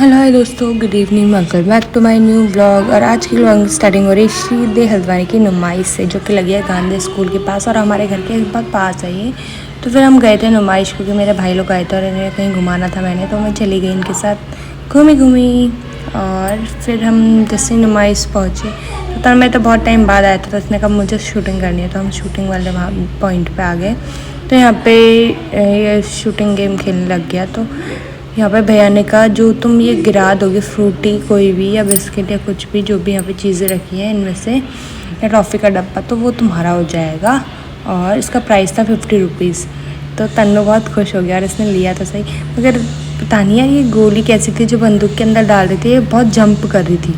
Hello hi दोस्तों, good evening, welcome back to my new blog. और आज की ब्लॉग स्टार्टिंग हो रही है श्री हल्द्वानी की नुमाइश से, जो कि लगी है गांधी स्कूल के पास और हमारे घर के बहुत पास है ये। तो फिर हम गए थे नुमाइश क्योंकि मेरे भाई लोग आए थे और इन्हें कहीं घुमाना था मैंने, तो मैं चली गई इनके साथ, घूमी। और फिर हम जैसे नुमाइश पहुँचे तो तब मैं तो बहुत टाइम बाद आया था, तो इसने कहा मुझे शूटिंग करनी है, तो हम शूटिंग वाले वहाँ पॉइंट पर आ गए। तो यहाँ पे ये शूटिंग गेम खेलने लग गया। तो यहाँ पे भैया ने कहा जो तुम ये गिरा दोगे फ्रूटी कोई भी या बिस्किट या कुछ भी, जो भी यहाँ पे चीज़ें रखी हैं इनमें से, या टॉफ़ी का डब्बा, तो वो तुम्हारा हो जाएगा। और इसका प्राइस था 50 रुपीज़। तो तन्नू बहुत खुश हो गया और इसने लिया तो सही, मगर पता नहीं यार ये गोली कैसी थी जो बंदूक के अंदर डाल रही थी, ये बहुत जंप कर रही थी।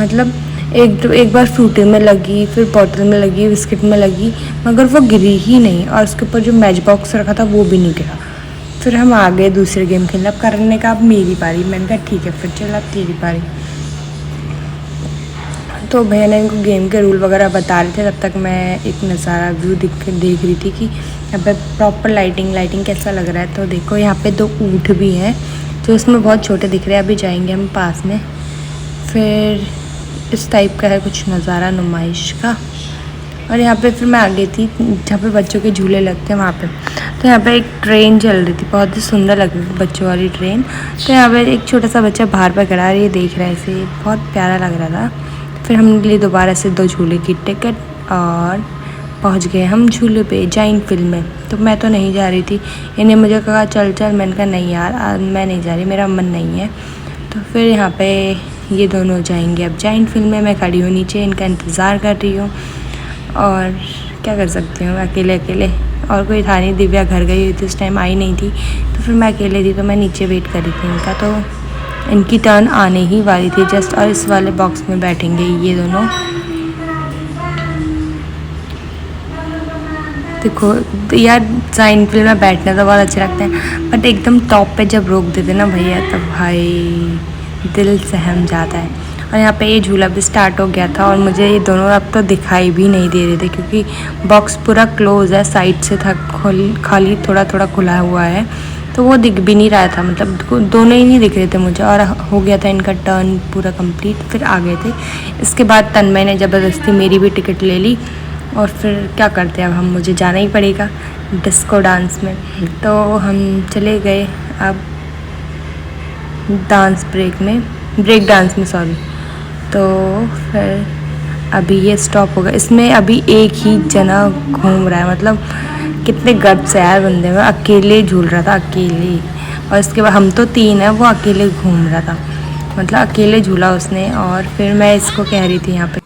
मतलब एक बार फ्रूटी में लगी, फिर बॉटल में लगी, बिस्किट में लगी, मगर वो गिरी ही नहीं। और उसके ऊपर जो मैच बॉक्स रखा था वो भी नहीं गिरा। फिर हम आ गए दूसरे गेम खेलने। अब करने का अब मेरी पारी, मैंने कहा ठीक है फिर चल अब तेरी पारी। तो भैया ने इनको गेम के रूल वगैरह बता रहे थे, तब तक मैं एक नज़ारा व्यू देख रही थी कि यहाँ पे प्रॉपर लाइटिंग कैसा लग रहा है। तो देखो यहाँ पे 2 ऊँट भी हैं जो इसमें बहुत छोटे दिख रहे हैं। अभी जाएंगे हम पास में। फिर इस टाइप का है कुछ नज़ारा नुमाइश का। और यहाँ पे फिर मैं आ गई थी जहाँ पे बच्चों के झूले लगते हैं वहाँ पे। तो यहाँ पे एक ट्रेन चल रही थी, बहुत ही सुंदर लग रही थी बच्चों वाली ट्रेन। तो यहाँ पे एक छोटा सा बच्चा बाहर पर खड़ा है, ये देख रहा है इसे, बहुत प्यारा लग रहा था। फिर हमने लिए दोबारा से 2 झूले की टिकट और पहुँच गए हम झूले पे जाइंट फिल्म में। तो मैं तो नहीं जा रही थी, इन्हें मुझे कहा चल चल, मैंने कहा नहीं यार मैं नहीं जा रही, मेरा मन नहीं है। तो फिर यहाँ पे ये दोनों जाएंगे अब जाइंट फिल्म में। मैं खड़ी हूँ नीचे, इनका इंतज़ार कर रही हूँ। और क्या कर सकती हूँ, अकेले और कोई था नहीं। दिव्या घर गई हुई थी, उस टाइम आई नहीं थी, तो फिर मैं अकेले थी, तो मैं नीचे वेट कर रही थी इनका। तो इनकी टर्न आने ही वाली थी जस्ट, और इस वाले बॉक्स में बैठेंगे ये दोनों। देखो यार जाइंट फिल्म में बैठना तो बहुत अच्छा लगता है, बट एकदम टॉप पे जब रोक देते ना भैया, तब भाई दिल सहम जाता है। और यहाँ पे ये झूला भी स्टार्ट हो गया था और मुझे ये दोनों अब तो दिखाई भी नहीं दे रहे थे क्योंकि बॉक्स पूरा क्लोज है, साइड से था खाली थोड़ा थोड़ा खुला हुआ है, तो वो दिख भी नहीं रहा था। मतलब दोनों ही नहीं दिख रहे थे मुझे। और हो गया था इनका टर्न पूरा कंप्लीट, फिर आ गए थे। इसके बाद तन्मय ने ज़बरदस्ती मेरी भी टिकट ले ली। और फिर क्या करते हैं, अब हम मुझे जाना ही पड़ेगा डिस्को डांस में। तो हम चले गए अब ब्रेक डांस में सॉरी। तो फिर अभी ये स्टॉप होगा, इसमें अभी एक ही जना घूम रहा है। मतलब कितने गट्स है यार बंदे में, अकेले झूल रहा था अकेले। और इसके बाद हम तो 3 हैं, वो अकेले घूम रहा था, मतलब अकेले झूला उसने। और फिर मैं इसको कह रही थी यहाँ पे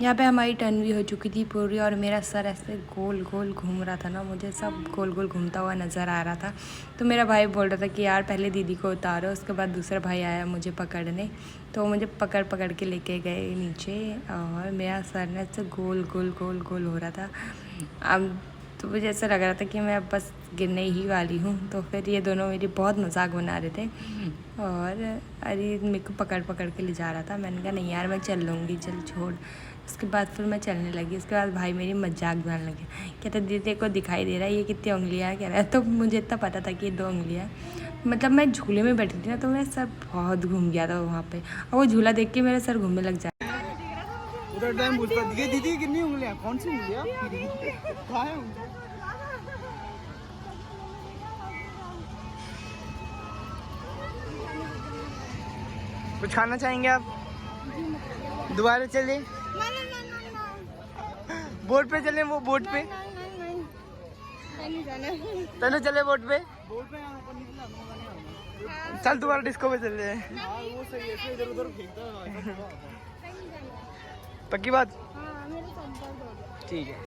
यहाँ पे हमारी टर्न भी हो चुकी थी पूरी और मेरा सर ऐसे गोल गोल घूम रहा था ना, मुझे सब गोल गोल घूमता हुआ नज़र आ रहा था। तो मेरा भाई बोल रहा था कि यार पहले दीदी को उतारो, उसके बाद दूसरा भाई आया मुझे पकड़ने, तो मुझे पकड़ पकड़ के लेके गए नीचे और मेरा सर ने ऐसे गोल गोल गोल गोल हो रहा था। अब तो मुझे ऐसा लग रहा था कि मैं बस गिरने ही वाली हूँ। तो फिर ये दोनों मेरी बहुत मजाक बना रहे थे और अरे मेरे को पकड़ पकड़ के ले जा रहा था। मैंने कहा नहीं यार मैं चल लूँगी, चल छोड़। उसके बाद फिर मैं चलने लगी। उसके बाद भाई मेरी मजाक बनाने लगे, कहते दीदी को दिखाई दे रहा है ये कितनी उंगलियाँ है, कह रहा है। तो मुझे इतना पता था कि ये 2 उंगलियाँ, मतलब मैं झूले में बैठी थी ना, तो मेरा सर बहुत घूम गया था वहाँ पे, और वो झूला देख के मेरा सर घूमने लग जाए। उधर टाइम पूछता दीदी कितनी उंगलियां, कौन सी उंगलियां, कहाँ है उंगलियां? कुछ खाना चाहेंगे आप? दोबारा चले? बोट पे चले, वो बोट पे चलो, चले बोट पे। चल दोबारा डिस्को पे चल रहे हैं। वो सही है, इधर उधर फेंकता है। पक्की बात? ठीक है।